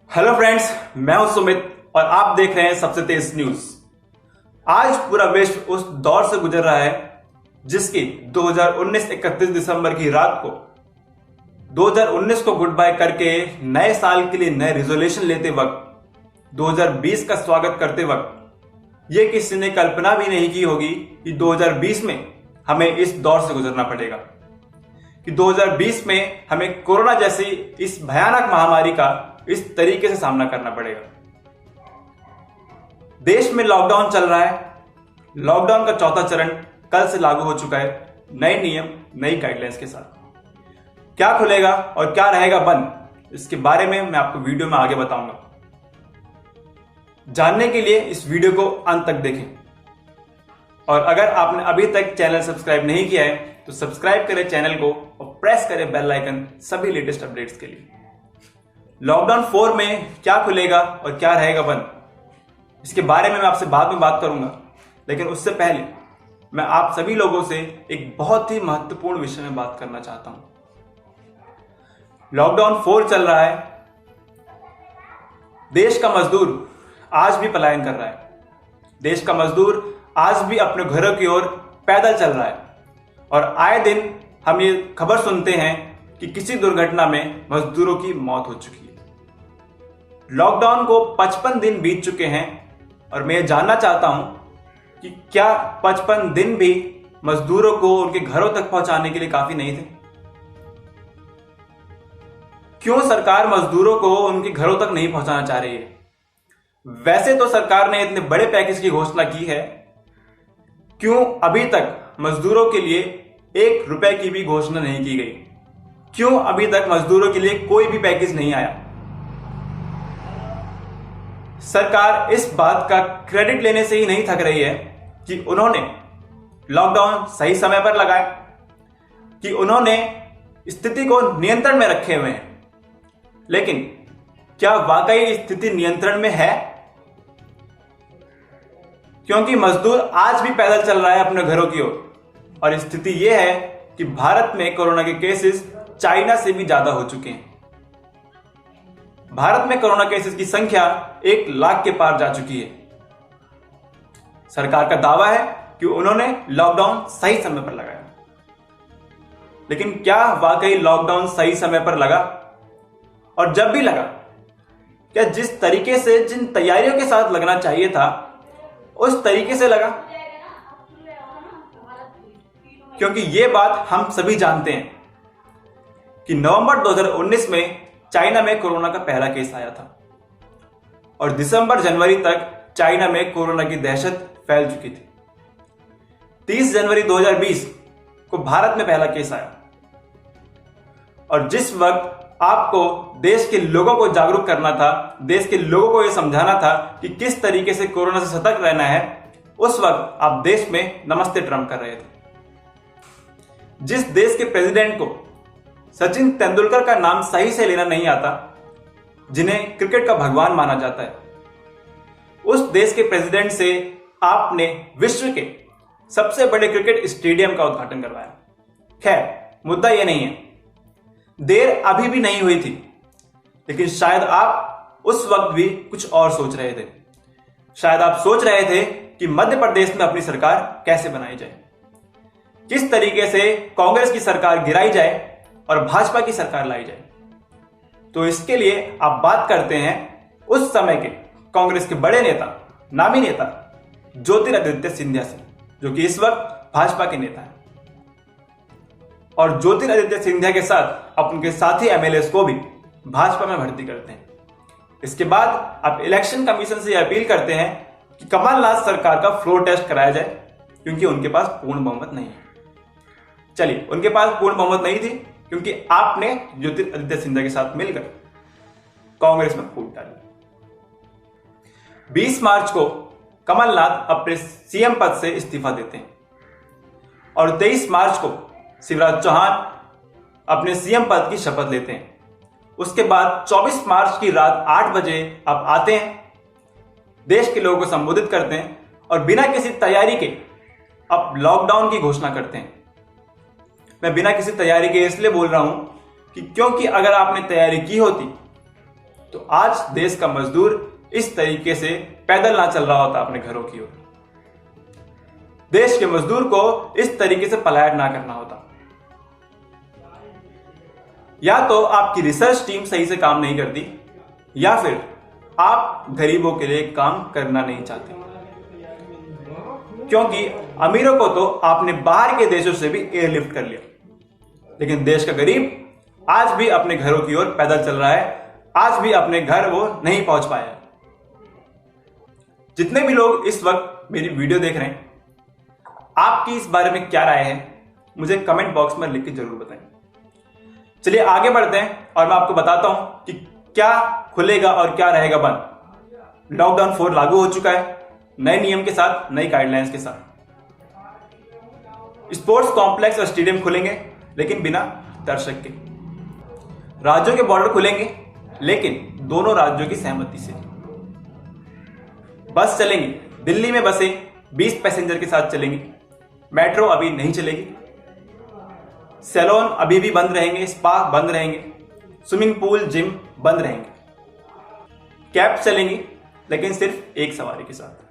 Hello friends, मैं हूं सुमित और आप देख रहे हैं सबसे तेज न्यूज। आज पूरा विश्व उस दौर से गुजर रहा है जिसकी 2019 31 दिसंबर की रात को 2019 को गुड बाय करके नए साल के लिए नए रिजोल्यूशन लेते वक्त 2020 का स्वागत करते वक्त यह किसी ने कल्पना भी नहीं की होगी कि 2020 में हमें इस दौर से गुजरना पड़ेगा, कि 2020 में हमें कोरोना जैसी इस भयानक महामारी का इस तरीके से सामना करना पड़ेगा। देश में लॉकडाउन चल रहा है। लॉकडाउन का चौथा चरण कल से लागू हो चुका है, नए नियम नई गाइडलाइंस के साथ। क्या खुलेगा और क्या रहेगा बंद, इसके बारे में मैं आपको वीडियो में आगे बताऊंगा। जानने के लिए इस वीडियो को अंत तक देखें और अगर आपने अभी तक चैनल सब्सक्राइब नहीं किया है तो सब्सक्राइब करें चैनल को और प्रेस करें बेल आइकन सभी लेटेस्ट अपडेट्स के लिए। लॉकडाउन 4 में क्या खुलेगा और क्या रहेगा बंद, इसके बारे में मैं आपसे बाद में बात करूंगा, लेकिन उससे पहले मैं आप सभी लोगों से एक बहुत ही महत्वपूर्ण विषय में बात करना चाहता हूं। लॉकडाउन 4 चल रहा है। देश का मजदूर आज भी पलायन कर रहा है। देश का मजदूर आज भी अपने घरों की ओर पैदल चल रहा है और आए दिन हम ये खबर सुनते हैं कि किसी दुर्घटना में मजदूरों की मौत हो चुकी है। लॉकडाउन को 55 दिन बीत चुके हैं और मैं ये जानना चाहता हूं कि क्या 55 दिन भी मजदूरों को उनके घरों तक पहुंचाने के लिए काफी नहीं थे? क्यों सरकार मजदूरों को उनके घरों तक नहीं पहुंचाना चाह रही है? वैसे तो सरकार ने इतने बड़े पैकेज की घोषणा की है, क्यों अभी तक मजदूरों के लिए 1 रुपए की भी घोषणा नहीं की गई? क्यों अभी तक मजदूरों के लिए कोई भी पैकेज नहीं आया? सरकार इस बात का क्रेडिट लेने से ही नहीं थक रही है कि उन्होंने लॉकडाउन सही समय पर लगाया, कि उन्होंने स्थिति को नियंत्रण में रखे हुए हैं। लेकिन क्या वाकई स्थिति नियंत्रण में है? क्योंकि मजदूर आज भी पैदल चल रहा है अपने घरों की ओर और स्थिति यह है कि भारत में कोरोना के केसेस चाइना से भी ज्यादा हो चुके हैं। भारत में कोरोना केसेस की संख्या 1 लाख के पार जा चुकी है। सरकार का दावा है कि उन्होंने लॉकडाउन सही समय पर लगाया, लेकिन क्या वाकई लॉकडाउन सही समय पर लगा? और जब भी लगा, क्या जिस तरीके से जिन तैयारियों के साथ लगना चाहिए था उस तरीके से लगा? क्योंकि यह बात हम सभी जानते हैं कि नवंबर 2019 में चाइना में कोरोना का पहला केस आया था और दिसंबर जनवरी तक चाइना में कोरोना की दहशत फैल चुकी थी। 30 जनवरी 2020 को भारत में पहला केस आया और जिस वक्त आपको देश के लोगों को जागरूक करना था, देश के लोगों को यह समझाना था कि किस तरीके से कोरोना से सतर्क रहना है, उस वक्त आप देश में नमस्ते ट्रम्प कर रहे थे। जिस देश के प्रेसिडेंट को सचिन तेंदुलकर का नाम सही से लेना नहीं आता, जिन्हें क्रिकेट का भगवान माना जाता है, उस देश के प्रेसिडेंट से आपने विश्व के सबसे बड़े क्रिकेट स्टेडियम का उद्घाटन करवाया। खैर, मुद्दा यह नहीं है, देर अभी भी नहीं हुई थी, लेकिन शायद आप उस वक्त भी कुछ और सोच रहे थे। शायद आप सोच रहे थे कि मध्य प्रदेश में अपनी सरकार कैसे बनाई जाए, किस तरीके से कांग्रेस की सरकार गिराई जाए और भाजपा की सरकार लाई जाए। तो इसके लिए आप बात करते हैं उस समय के कांग्रेस के बड़े नेता, नामी नेता ज्योतिरादित्य सिंधिया से, जो कि इस वक्त भाजपा के नेता हैं। और ज्योतिरादित्य सिंधिया के साथ अपने साथी एमएलए को भी भाजपा में भर्ती करते हैं। इसके बाद आप इलेक्शन कमीशन से अपील करते हैं कि कमलनाथ सरकार का फ्लोर टेस्ट कराया जाए, क्योंकि उनके पास पूर्ण बहुमत नहीं है। चलिए, उनके पास पूर्ण बहुमत नहीं थी क्योंकि आपने ज्योतिरादित्य सिंधिया के साथ मिलकर कांग्रेस में फूट डाली। 20 मार्च को कमलनाथ अपने सीएम पद से इस्तीफा देते हैं और 23 मार्च को शिवराज चौहान अपने सीएम पद की शपथ लेते हैं। उसके बाद 24 मार्च की रात 8 बजे आप आते हैं, देश के लोगों को संबोधित करते हैं और बिना किसी तैयारी के अब लॉकडाउन की घोषणा करते हैं। मैं बिना किसी तैयारी के इसलिए बोल रहा हूं कि क्योंकि अगर आपने तैयारी की होती तो आज देश का मजदूर इस तरीके से पैदल ना चल रहा होता अपने घरों की ओर। देश के मजदूर को इस तरीके से पलायन ना करना होता। या तो आपकी रिसर्च टीम सही से काम नहीं करती, या फिर आप गरीबों के लिए काम करना नहीं चाहते, क्योंकि अमीरों को तो आपने बाहर के देशों से भी एयरलिफ्ट कर लिया, लेकिन देश का गरीब आज भी अपने घरों की ओर पैदल चल रहा है, आज भी अपने घर वो नहीं पहुंच पाया। जितने भी लोग इस वक्त मेरी वीडियो देख रहे हैं, आपकी इस बारे में क्या राय है, मुझे कमेंट बॉक्स में लिख के जरूर बताएं। चलिए आगे बढ़ते हैं और मैं आपको बताता हूं कि क्या खुलेगा और क्या रहेगा बंद। लॉकडाउन 4 लागू हो चुका है, नए नियम के साथ, नई गाइडलाइंस के साथ। स्पोर्ट्स कॉम्प्लेक्स और स्टेडियम खुलेंगे, लेकिन बिना दर्शक के। राज्यों के बॉर्डर खुलेंगे, लेकिन दोनों राज्यों की सहमति से। बस चलेंगी, दिल्ली में बसें 20 पैसेंजर के साथ चलेंगी। मेट्रो अभी नहीं चलेगी। सैलून अभी भी बंद रहेंगे, स्पा बंद रहेंगे, स्विमिंग पूल, जिम बंद रहेंगे। कैब चलेंगी, लेकिन सिर्फ एक सवारी के साथ।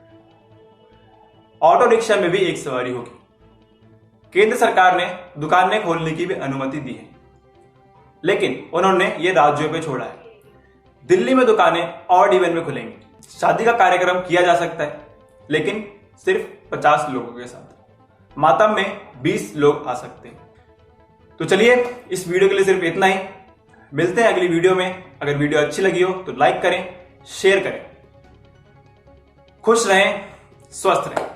ऑटो रिक्शा में भी एक सवारी होगी। केंद्र सरकार ने दुकानें खोलने की भी अनुमति दी है, लेकिन उन्होंने ये राज्यों पे छोड़ा है। दिल्ली में दुकानें ऑड इवन में खुलेंगी। शादी का कार्यक्रम किया जा सकता है, लेकिन सिर्फ 50 लोगों के साथ। मातम में 20 लोग आ सकते हैं। तो चलिए, इस वीडियो के लिए सिर्फ इतना ही। मिलते हैं अगली वीडियो में। अगर वीडियो अच्छी लगी हो तो लाइक करें, शेयर करें। खुश रहें, स्वस्थ रहें।